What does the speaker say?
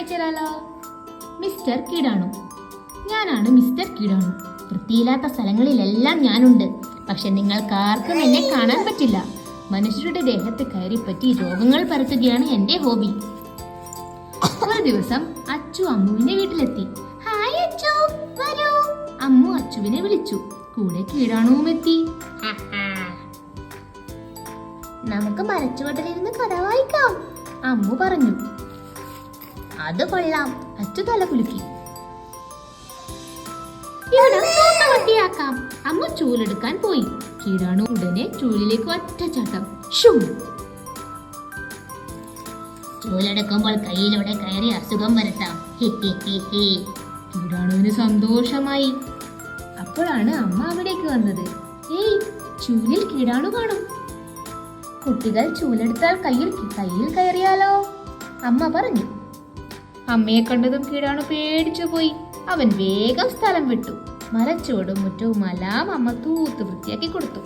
വായിച്ചാലോ? Mister കീടാണു. ഞാനാണ് mister കീടാണു. വൃത്തിയില്ലാത്ത സ്ഥലങ്ങളിലെല്ലാം ഞാനുണ്ട്. പക്ഷെ നിങ്ങൾക്കാർക്കും എന്നെ കാണാൻ പറ്റില്ല. മനുഷ്യരുടെ ദേഹത്ത് കയറിപ്പറ്റി രോഗങ്ങൾ പരത്തുകയാണ് എന്റെ ഹോബി. ഒരു ദിവസം അച്ചു അമ്മുവിന്റെ വീട്ടിലെത്തി. ഹായ് അച്ചു, വരൂ. അമ്മു അച്ചുവിനെ വിളിച്ചു. കൂടെ കീടാണുവും എത്തി. നമുക്ക് മരച്ചുവട്ടിലിരുന്ന് കഥ വായിക്കാം, അമ്മു പറഞ്ഞു. അത് കൊള്ളാം, അച്ചു തല കുലുക്കി. അമ്മ ചൂലെടുക്കാൻ പോയി. കീടാണു ഉടനെ ചൂലിലേക്ക് ഒറ്റച്ചാട്ടം. ചൂലെടുക്കുമ്പോൾ കയ്യിലൂടെ കയറി അസുഖം വരുത്താം. കീടാണുവിന് സന്തോഷമായി. അപ്പോഴാണ് അമ്മ അവിടേക്ക് വന്നത്. ഏയ്, ചൂലിൽ കീടാണു കാണും. കുട്ടികൾ ചൂലെടുത്താൽ കയ്യിൽ കയറിയാലോ? അമ്മ പറഞ്ഞു. അമ്മയെ കണ്ടതും കീടാണു പേടിച്ചു പോയി. അവൻ വേഗം സ്ഥലം വിട്ടു. മരച്ചുവടും മുറ്റവുമെല്ലാം അമ്മ തൂത്ത് വൃത്തിയാക്കി കൊടുത്തു.